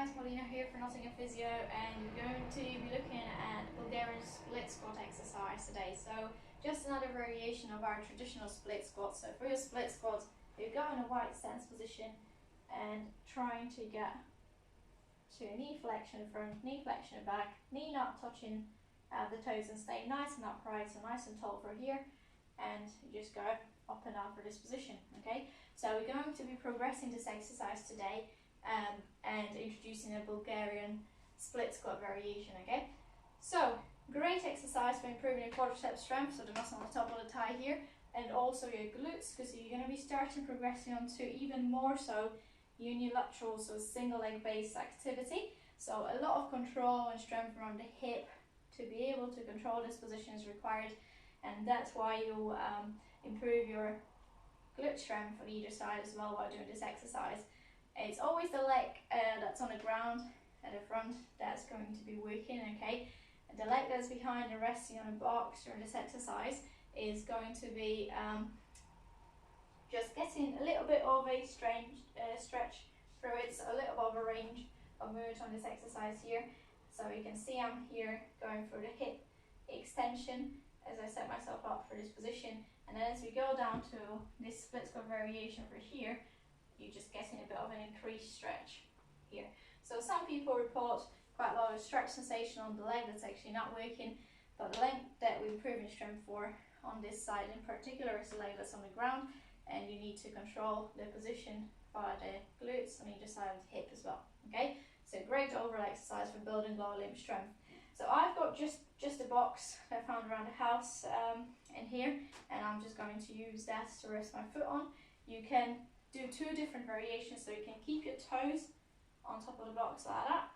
guys, Paulina here for Nottingham Physio, and we're going to be looking at Bulgarian split squat exercise today. So just another variation of our traditional split squat. So for your split squat, you go in a wide stance position and trying to get to a knee flexion in front, knee flexion back, knee not touching the toes, and stay nice and upright, so nice and tall for here, and you just go up and down for this position. Okay, so we're going to be progressing this exercise today and introducing a Bulgarian split squat variation. Okay, so great exercise for improving your quadriceps strength, so the muscle on the top of the thigh here, and also your glutes, because you're going to be starting progressing onto even more so unilateral, so single leg based activity. So a lot of control and strength around the hip to be able to control this position is required, and that's why you improve your glute strength on either side as well while doing this exercise. It's always the leg that's on the ground at the front that's going to be working, okay? And the leg that's behind and resting on a box during this exercise is going to be just getting a little bit of a stretch through it, so a little bit of a range of movement on this exercise here. So you can see I'm here going through the hip extension as I set myself up for this position, and then as we go down to this split squat variation for here, you're just getting a bit of an increased stretch here. So some people report quite a lot of stretch sensation on the leg that's actually not working, but the leg that we're improving strength for on this side in particular is the leg that's on the ground, and you need to control the position by the glutes on either side of the hip as well. Okay, so great overall exercise for building lower limb strength. So I've got just a box that I found around the house in here, and I'm just going to use that to rest my foot on. You can do two different variations, so you can keep your toes on top of the box like that,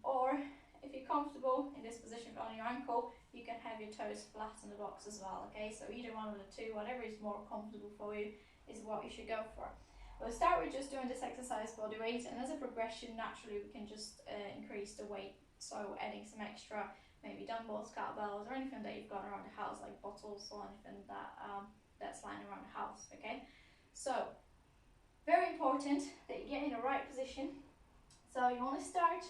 or if you're comfortable in this position on your ankle, you can have your toes flat on the box as well. Okay, so either one of the two, whatever is more comfortable for you, is what you should go for. We'll start with just doing this exercise body weight, and as a progression, naturally we can just increase the weight, so adding some extra, maybe dumbbells, kettlebells, or anything that you've got around the house, like bottles or anything that that's lying around the house. Okay, so very important that you get in the right position. So you want to start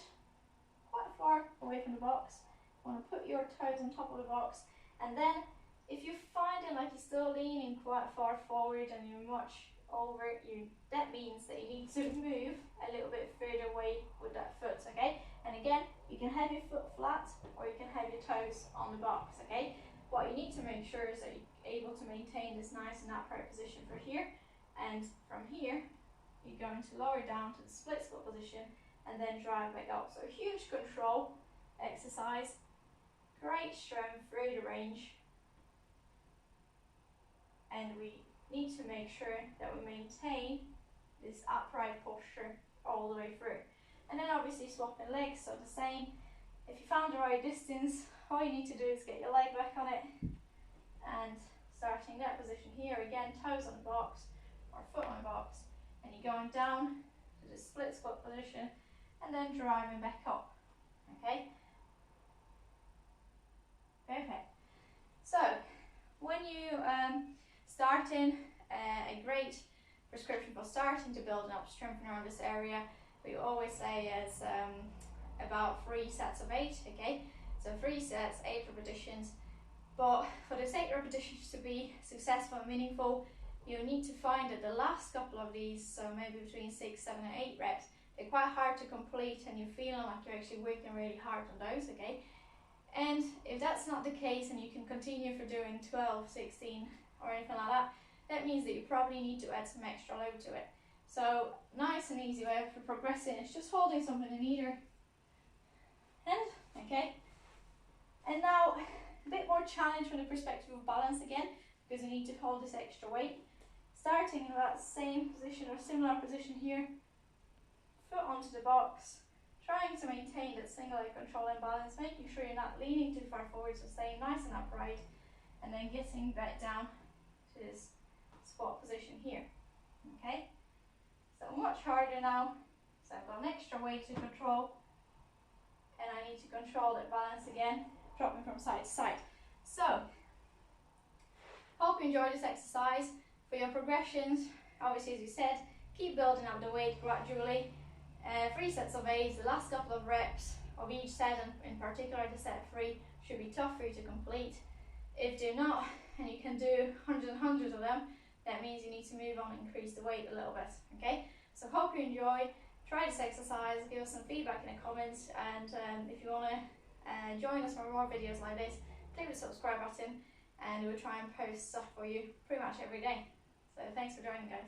quite far away from the box. You want to put your toes on top of the box, and then if you're finding like you're still leaning quite far forward and you're much over you, that means that you need to move a little bit further away with that foot. Okay, and again, you can have your foot flat or you can have your toes on the box. Okay, what you need to make sure is that you're able to maintain this nice and upright position for here, and from here you're going to lower down to the split squat position and then drive back up. So huge control exercise, great strength through the range, and we need to make sure that we maintain this upright posture all the way through. And then obviously swapping legs, so the same. If you found the right distance, all you need to do is get your leg back on it, and starting that position here, again, toes on the box or foot on the box, and you're going down to the split squat position and then driving back up. Okay, perfect. So when you starting, a great prescription for starting to build up strength around this area, we always say is about 3 sets of 8. Okay, so 3 sets, 8 repetitions, but for the 8 repetitions to be successful and meaningful, you need to find that the last couple of these, so maybe between 6, 7 and 8 reps, they're quite hard to complete and you're feeling like you're actually working really hard on those. Okay, and if that's not the case and you can continue for doing 12, 16 or anything like that, that means that you probably need to add some extra load to it. So nice and easy way for progressing is just holding something in either hand. Okay, and now a bit more challenge from the perspective of balance again, because you need to hold this extra weight. Starting in that same position or similar position here, foot onto the box, trying to maintain that single leg control and balance, making sure you're not leaning too far forward, so staying nice and upright, and then getting back down to this squat position here. Okay, so much harder now, so I've got an extra weight to control, and I need to control that balance again, dropping from side to side. So hope you enjoyed this exercise. For your progressions, obviously as we said, keep building up the weight gradually. 3 3 sets of 8, the last couple of reps of each set, and in particular the set 3, should be tough for you to complete. If they're not, and you can do hundreds and hundreds of them, that means you need to move on and increase the weight a little bit, okay? So hope you enjoy, try this exercise, give us some feedback in the comments, and if you want to join us for more videos like this, click the subscribe button, and we'll try and post stuff for you pretty much every day. So thanks for joining, guys.